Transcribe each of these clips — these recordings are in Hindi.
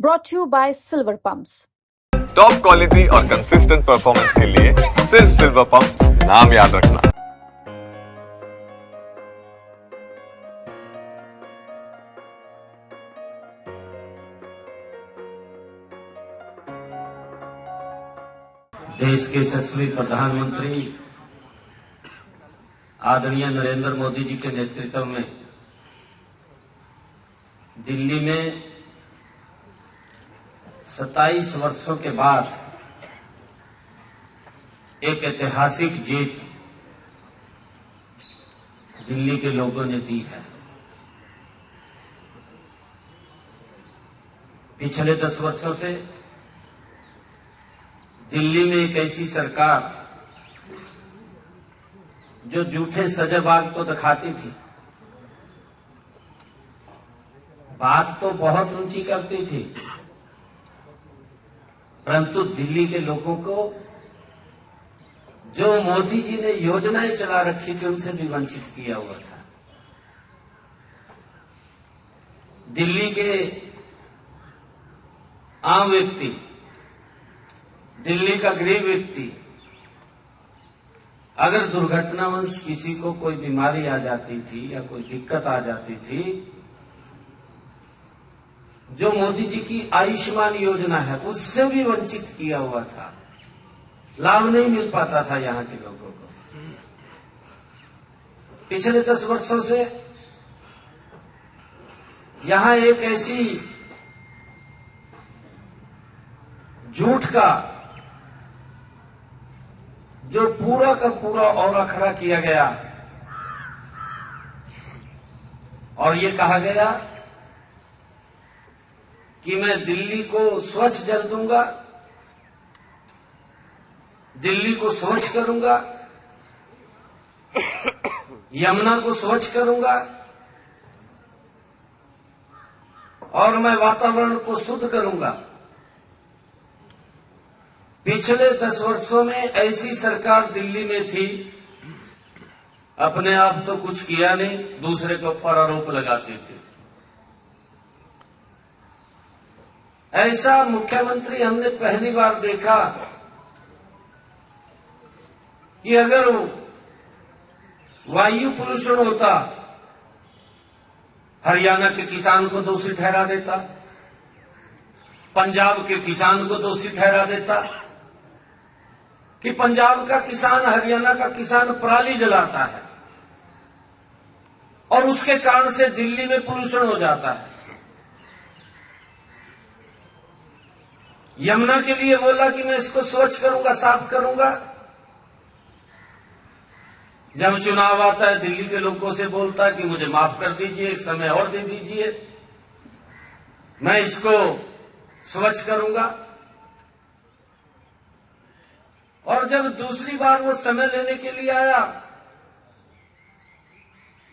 brought to you by Silver Pumps. Top quality और कंसिस्टेंट परफॉर्मेंस के लिए सिर्फ सिल्वर पंप्स नाम याद रखना। देश के यशस्वी प्रधानमंत्री आदरणीय नरेंद्र मोदी जी के नेतृत्व में दिल्ली में 27 वर्षों के बाद एक ऐतिहासिक जीत दिल्ली के लोगों ने दी है। पिछले 10 वर्षों से दिल्ली में एक ऐसी सरकार जो झूठे सजाबाग तो दिखाती थी, बात तो बहुत ऊंची करती थी, परंतु दिल्ली के लोगों को जो मोदी जी ने योजनाएं चला रखी थी उनसे भी वंचित किया हुआ था। दिल्ली के आम व्यक्ति, दिल्ली का गरीब व्यक्ति अगर दुर्घटनावश किसी को कोई बीमारी आ जाती थी या कोई दिक्कत आ जाती थी, जो मोदी जी की आयुष्मान योजना है उससे भी वंचित किया हुआ था, लाभ नहीं मिल पाता था यहां के लोगों को। पिछले 10 वर्षों से यहां एक ऐसी झूठ का जो पूरा का पूरा औरा खड़ा किया गया और ये कहा गया कि मैं दिल्ली को स्वच्छ जल दूंगा, दिल्ली को स्वच्छ करूंगा, यमुना को स्वच्छ करूंगा और मैं वातावरण को शुद्ध करूंगा। पिछले 10 वर्षों में ऐसी सरकार दिल्ली में थी, अपने आप तो कुछ किया नहीं, दूसरे के ऊपर आरोप लगाती थी। ऐसा मुख्यमंत्री हमने पहली बार देखा कि अगर वायु प्रदूषण होता, हरियाणा के किसान को दोषी ठहरा देता, पंजाब के किसान को दोषी ठहरा देता कि पंजाब का किसान, हरियाणा का किसान पराली जलाता है और उसके कारण से दिल्ली में प्रदूषण हो जाता है। यमुना के लिए बोला कि मैं इसको स्वच्छ करूंगा, साफ करूंगा। जब चुनाव आता है दिल्ली के लोगों से बोलता है कि मुझे माफ कर दीजिए, एक समय और दे दीजिए, मैं इसको स्वच्छ करूंगा। और जब दूसरी बार वो समय लेने के लिए आया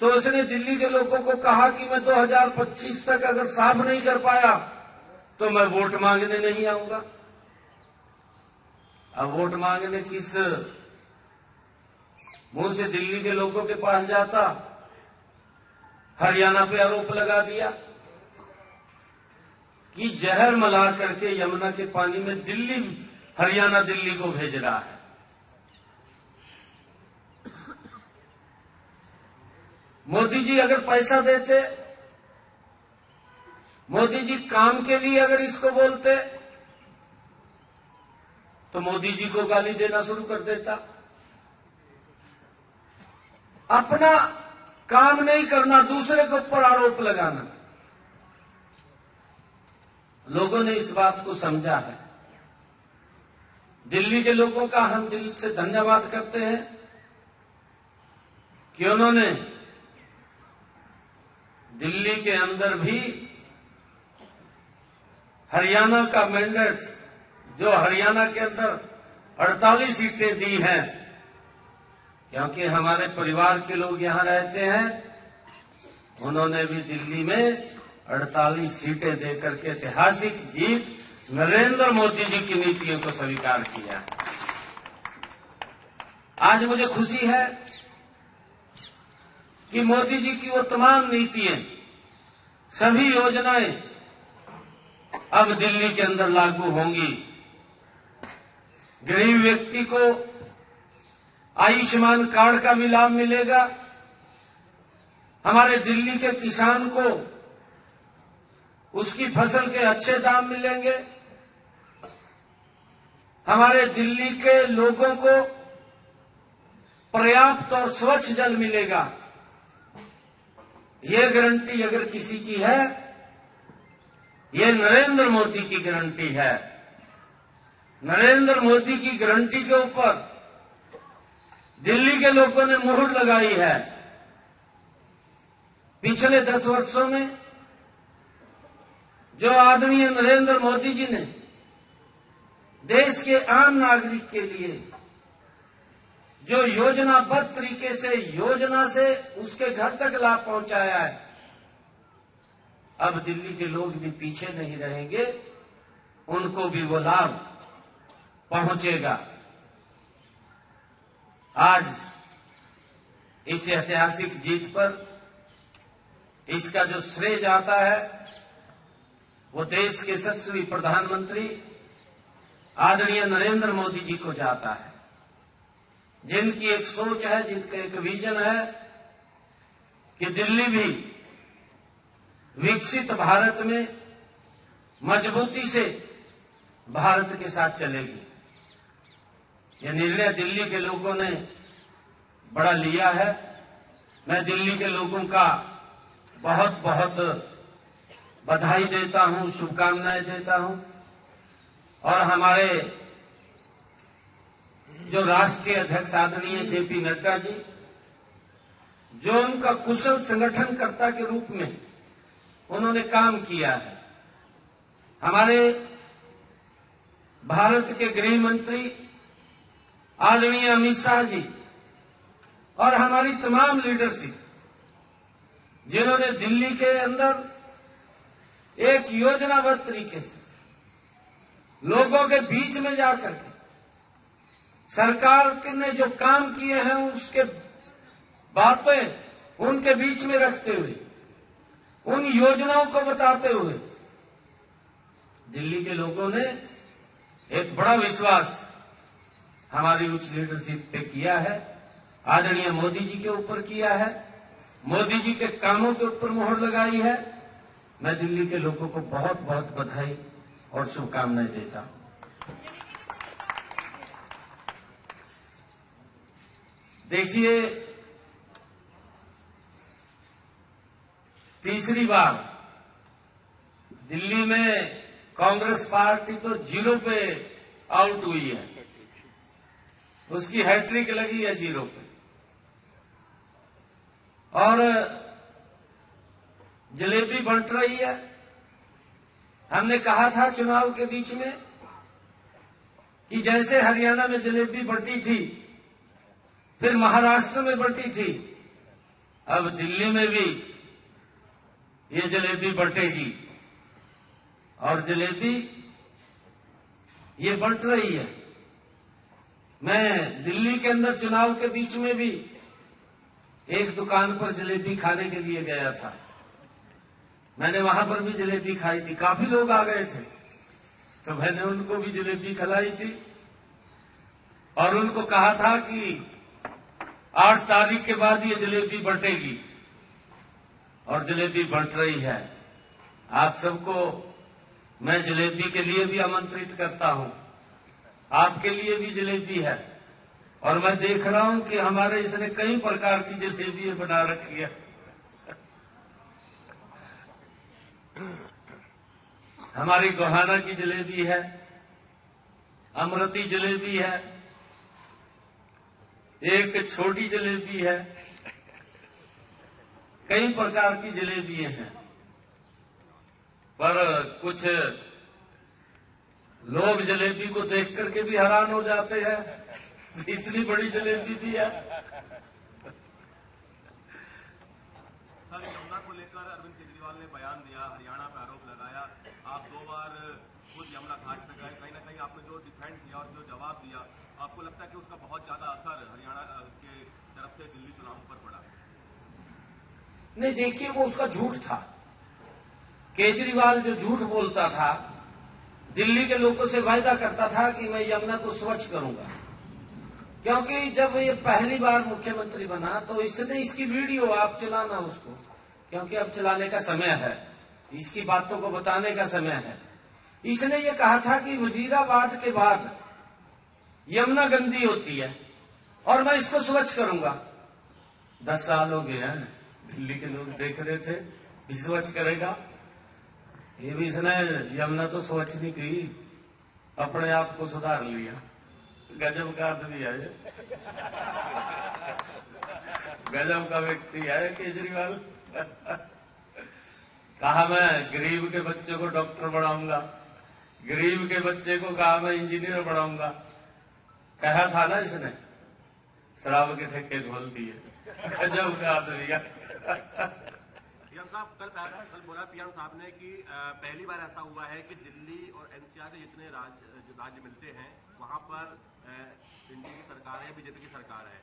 तो उसने दिल्ली के लोगों को कहा कि मैं 2025 तक अगर साफ नहीं कर पाया तो मैं वोट मांगने नहीं आऊंगा। अब वोट मांगने किस मुंह से दिल्ली के लोगों के पास जाता? हरियाणा पे आरोप लगा दिया कि जहर मिला करके यमुना के पानी में हरियाणा दिल्ली को भेज रहा है। मोदी जी अगर पैसा देते, मोदी जी काम के लिए अगर इसको बोलते तो मोदी जी को गाली देना शुरू कर देता। अपना काम नहीं करना, दूसरे के ऊपर आरोप लगाना। लोगों ने इस बात को समझा है। दिल्ली के लोगों का हम दिल से धन्यवाद करते हैं कि उन्होंने दिल्ली के अंदर भी हरियाणा का मैंडेट, जो हरियाणा के अंदर 48 सीटें दी हैं, क्योंकि हमारे परिवार के लोग यहां रहते हैं, उन्होंने भी दिल्ली में 48 सीटें देकर के ऐतिहासिक जीत नरेंद्र मोदी जी की नीतियों को स्वीकार किया। आज मुझे खुशी है कि मोदी जी की वो तमाम नीतियां, सभी योजनाएं अब दिल्ली के अंदर लागू होंगी। गरीब व्यक्ति को आयुष्मान कार्ड का भी लाभ मिलेगा। हमारे दिल्ली के किसान को उसकी फसल के अच्छे दाम मिलेंगे। हमारे दिल्ली के लोगों को पर्याप्त और स्वच्छ जल मिलेगा। ये गारंटी अगर किसी की है, ये नरेंद्र मोदी की गारंटी है। नरेंद्र मोदी की गारंटी के ऊपर दिल्ली के लोगों ने मुहर लगाई है। पिछले 10 वर्षों में जो आदरणीय नरेंद्र मोदी जी ने देश के आम नागरिक के लिए जो योजनाबद्ध तरीके से योजना से उसके घर तक लाभ पहुंचाया है, अब दिल्ली के लोग भी पीछे नहीं रहेंगे, उनको भी वो लाभ पहुंचेगा। आज इस ऐतिहासिक जीत पर इसका जो श्रेय जाता है वो देश के यशस्वी प्रधानमंत्री आदरणीय नरेंद्र मोदी जी को जाता है, जिनकी एक सोच है, जिनका एक विजन है कि दिल्ली भी विकसित भारत में मजबूती से भारत के साथ चलेगी। यह निर्णय दिल्ली के लोगों ने बड़ा लिया है। मैं दिल्ली के लोगों का बहुत बहुत बधाई देता हूं, शुभकामनाएं देता हूं। और हमारे जो राष्ट्रीय अध्यक्ष आदरणीय जेपी नड्डा जी, जो उनका कुशल संगठनकर्ता के रूप में उन्होंने काम किया है, हमारे भारत के गृह मंत्री आदरणीय अमित शाह जी और हमारी तमाम लीडरशिप, जिन्होंने दिल्ली के अंदर एक योजनाबद्ध तरीके से लोगों के बीच में जाकर के सरकार ने जो काम किए हैं उसके बातें उनके बीच में रखते हुए, उन योजनाओं को बताते हुए दिल्ली के लोगों ने एक बड़ा विश्वास हमारी उच्च लीडरशिप पे किया है, आदरणीय मोदी जी के ऊपर किया है, मोदी जी के कामों के ऊपर मोहर लगाई है। मैं दिल्ली के लोगों को बहुत बहुत बधाई और शुभकामनाएं देता हूं। देखिए, तीसरी बार दिल्ली में कांग्रेस पार्टी तो 0 पे आउट हुई है, उसकी हैट्रिक लगी है 0 पे। और जलेबी बंट रही है। हमने कहा था चुनाव के बीच में कि जैसे हरियाणा में जलेबी बंटी थी, फिर महाराष्ट्र में बंटी थी, अब दिल्ली में भी ये जलेबी बंटेगी। और जलेबी ये बंट रही है। मैं दिल्ली के अंदर चुनाव के बीच में भी एक दुकान पर जलेबी खाने के लिए गया था। मैंने वहां पर भी जलेबी खाई थी। काफी लोग आ गए थे, तो मैंने उनको भी जलेबी खिलाई थी और उनको कहा था कि 8 तारीख के बाद ये जलेबी बंटेगी, और जलेबी बंट रही है। आप सबको मैं जलेबी के लिए भी आमंत्रित करता हूं। आपके लिए भी जलेबी है, और मैं देख रहा हूं कि हमारे इसने कई प्रकार की जलेबी बना रखी है। हमारी गोहाना की जलेबी है, अमृती जलेबी है, एक छोटी जलेबी है, कई प्रकार की जलेबियां हैं। पर कुछ लोग जलेबी को देख करके भी हैरान हो जाते हैं, इतनी बड़ी जलेबी भी है। सर, यमुना को लेकर अरविंद केजरीवाल ने बयान दिया, हरियाणा पर आरोप लगाया। आप 2 बार खुद यमुना घाट पर गए, कहीं ना कहीं आपने जो डिफेंड किया और जो जवाब दिया, आपको लगता है कि उसका बहुत ज्यादा असर हरियाणा के तरफ से दिल्ली चुनाव पर पड़ा? नहीं, देखिए, वो उसका झूठ था केजरीवाल जो झूठ बोलता था, दिल्ली के लोगों से वायदा करता था कि मैं यमुना को स्वच्छ करूंगा, क्योंकि जब ये पहली बार मुख्यमंत्री बना तो इसने इसकी वीडियो आप चलाना उसको, क्योंकि अब चलाने का समय है, इसकी बातों को बताने का समय है। इसने ये कहा था कि वजीराबाद के बाद यमुना गंदी होती है और मैं इसको स्वच्छ करूंगा। 10 साल हो गए हैं, दिल्ली के लोग देख रहे थे कि स्वच्छ करेगा, ये भी इसने यमुना तो स्वच्छ नहीं की, अपने आप को सुधार लिया। गजब का आदमी है ये, गजब का व्यक्ति है केजरीवाल। कहा मैं गरीब के बच्चे को डॉक्टर बनाऊंगा, गरीब के बच्चे को कहा मैं इंजीनियर बनाऊंगा। कहा था ना इसने, शराब के ठेके खोल दिए। गजब का आदमी है। पीएम साहब कल बोला पीएम साहब ने कि पहली बार ऐसा हुआ है कि दिल्ली और एनसीआर के जितने राज्य मिलते हैं वहां पर एनडीए की सरकार है, बीजेपी की सरकार है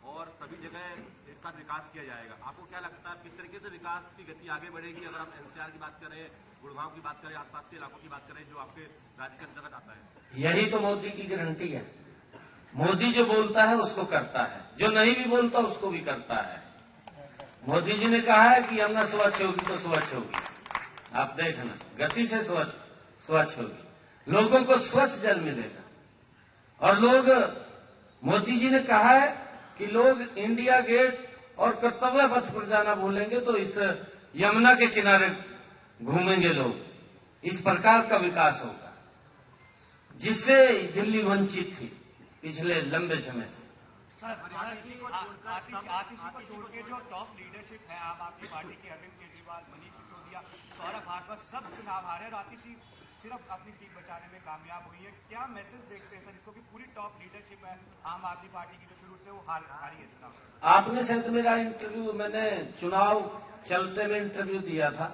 और सभी जगह एक साथ विकास किया जाएगा। आपको क्या लगता है किस तरीके से विकास की गति आगे बढ़ेगी? अगर हम एनसीआर की बात करें, गुड़गांव की बात करें, आसपास के इलाकों की बात करें जो आपके राज्य के अंतर्गत आता है। यही तो मोदी की गारंटी है। मोदी जो बोलता है उसको करता है, जो नहीं भी बोलता उसको भी करता है। मोदी जी ने कहा है कि यमुना स्वच्छ होगी तो स्वच्छ होगी, आप देखना गति से स्वच्छ होगी, लोगों को स्वच्छ जल मिलेगा। और लोग, मोदी जी ने कहा है कि लोग इंडिया गेट और कर्तव्य पथ पर जाना भूलेंगे तो इस यमुना के किनारे घूमेंगे लोग। इस प्रकार का विकास होगा जिससे दिल्ली वंचित थी पिछले लंबे समय से। सर, आतिशी को छोड़ के जो टॉप लीडरशिप है आम आदमी पार्टी की, अरविंद केजरीवाल, मनीष सिसोदिया, सौरभ भागवत, सब चुनाव हारे और आतिशी सिर्फ अपनी सीट बचाने में कामयाब हुई है। क्या मैसेज देखते हैं सर इसको कि पूरी टॉप लीडरशिप है आम आदमी पार्टी की जो शुरू से वो हारी है चुनाव? आपने शायद मेरा इंटरव्यू, मैंने चुनाव चलते में इंटरव्यू दिया था,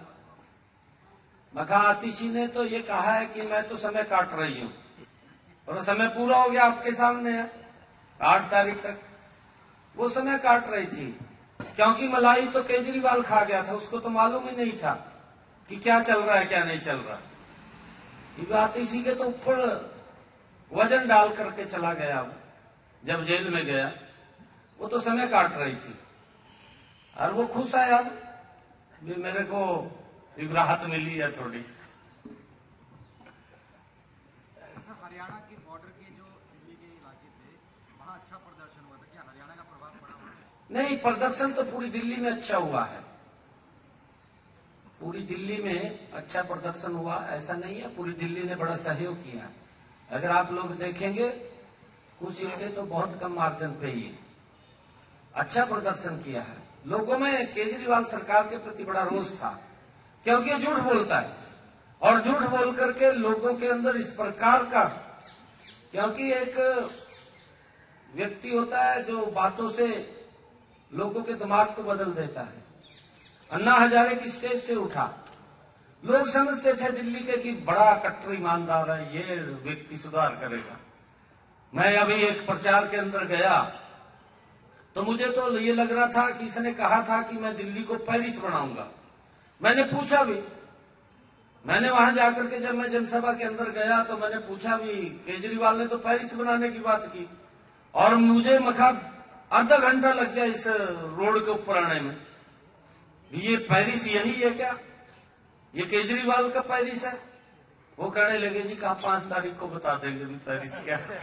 मैं कहा आतिशी ने तो ये कहा है कि मैं तो समय काट रही हूँ और समय पूरा हो गया, आपके सामने है। 8 तारीख तक वो समय काट रही थी, क्योंकि मलाई तो केजरीवाल खा गया था, उसको तो मालूम ही नहीं था कि क्या चल रहा है क्या नहीं चल रहा। ये बात इसी के तो ऊपर वजन डाल करके चला गया, जब जेल में गया वो तो समय काट रही थी और वो खुश है यार, भी मेरे को राहत मिली है थोड़ी। हरियाणा के बॉर्डर के जो दिल्ली के इलाके थे वहाँ अच्छा प्रदर्शन हुआ था, क्या हरियाणा का प्रभाव पड़ा हुआ है? नहीं, प्रदर्शन तो पूरी दिल्ली में अच्छा हुआ है, पूरी दिल्ली में अच्छा प्रदर्शन हुआ, ऐसा नहीं है। पूरी दिल्ली ने बड़ा सहयोग किया। अगर आप लोग देखेंगे कुछ सीटें तो बहुत कम मार्जिन पे ही अच्छा प्रदर्शन किया है। लोगों में केजरीवाल सरकार के प्रति बड़ा रोष था, क्योंकि ये झूठ बोलता है और झूठ बोल करके लोगों के अंदर इस प्रकार का, क्योंकि एक व्यक्ति होता है जो बातों से लोगों के दिमाग को बदल देता है। अन्ना हजारे की स्टेज से उठा, लोग समझते थे दिल्ली के कि बड़ा कट्टर ईमानदार है, ये व्यक्ति सुधार करेगा। मैं अभी एक प्रचार के अंदर गया तो मुझे तो ये लग रहा था कि इसने कहा था कि मैं दिल्ली को पेरिस बनाऊंगा। मैंने पूछा भी, मैंने वहां जाकर के जब मैं जनसभा के अंदर गया तो मैंने पूछा भी, केजरीवाल ने तो पेरिस बनाने की बात की और मुझे मखा आधा घंटा लग गया इस रोड के ऊपर आने में। ये पेरिस यही है क्या? ये केजरीवाल का पेरिस है? वो कहने लगे जी कहा 5 तारीख को बता देंगे भी पेरिस क्या है।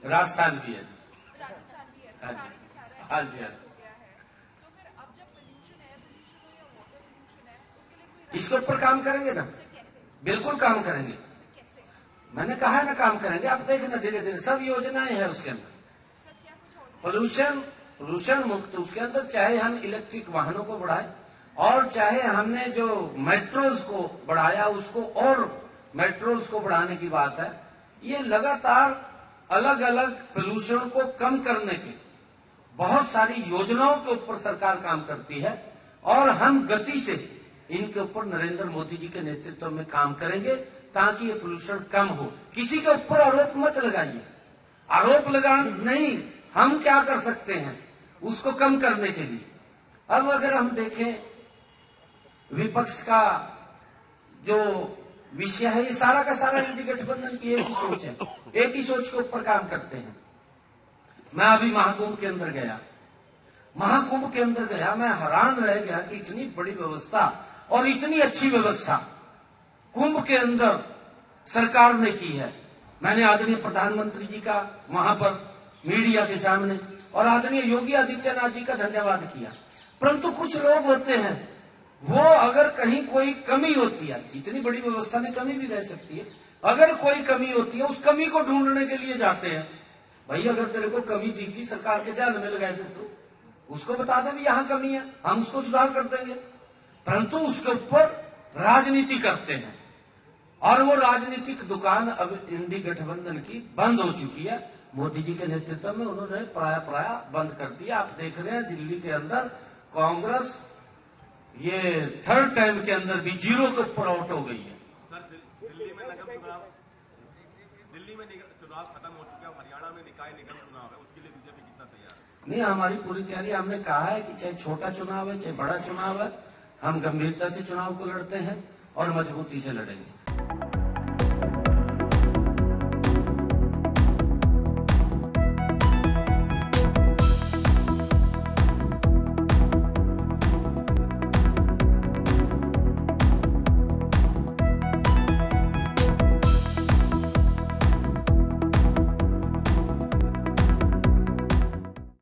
राजस्थान भी है, हाँ जी, हाँ जी, हाँ जी। इसके ऊपर काम करेंगे ना, बिल्कुल काम करेंगे। मैंने कहा है ना काम करेंगे, आप देखना धीरे धीरे सब योजनाएं हैं उसके अंदर। पोल्यूशन मुक्त उसके अंदर, चाहे हम इलेक्ट्रिक वाहनों को बढ़ाएं और चाहे हमने जो मेट्रोज को बढ़ाया उसको और मेट्रोज को बढ़ाने की बात है। ये लगातार अलग अलग पोल्यूशन को कम करने की बहुत सारी योजनाओं के ऊपर सरकार काम करती है और हम गति से इनके ऊपर नरेंद्र मोदी जी के नेतृत्व में काम करेंगे ताकि ये पोल्यूशन कम हो। किसी के ऊपर आरोप मत लगाइए, आरोप लगा नहीं, हम क्या कर सकते हैं उसको कम करने के लिए। अब अगर हम देखें विपक्ष का जो विषय है, ये सारा का सारा इंडी गठबंधन की एक ही सोच है, एक ही सोच के ऊपर काम करते हैं। मैं अभी महाकुंभ के अंदर गया, मैं हैरान रह गया कि इतनी बड़ी व्यवस्था और इतनी अच्छी व्यवस्था कुंभ के अंदर सरकार ने की है। मैंने आदरणीय प्रधानमंत्री जी का वहां पर मीडिया के सामने और आदरणीय योगी आदित्यनाथ जी का धन्यवाद किया। परंतु कुछ लोग होते हैं, वो अगर कहीं कोई कमी होती है, इतनी बड़ी व्यवस्था में कमी भी रह सकती है, अगर कोई कमी होती है उस कमी को ढूंढने के लिए जाते हैं। भाई अगर तेरे को कमी दिखी सरकार के ध्यान में लगाए दे तो उसको बता दे भी यहां कमी है, हम उसको सुधार कर देंगे। परंतु उसके ऊपर राजनीति करते हैं और वो राजनीतिक दुकान अब इंडी गठबंधन की बंद हो चुकी है। मोदी जी के नेतृत्व में उन्होंने प्राय बंद कर दिया। आप देख रहे हैं दिल्ली के अंदर कांग्रेस ये थर्ड टाइम के अंदर भी जीरो के ऊपर आउट हो गई है। सर दिल्ली में चुनाव खत्म हो चुका है, हरियाणा में निकाय निगम चुनाव है, उसके लिए बीजेपी कितना तैयार है? नहीं, हमारी पूरी तैयारी, हमने कहा है कि चाहे छोटा चुनाव है चाहे बड़ा चुनाव है, हम गंभीरता से चुनाव को लड़ते हैं और मजबूती से लड़ेंगे।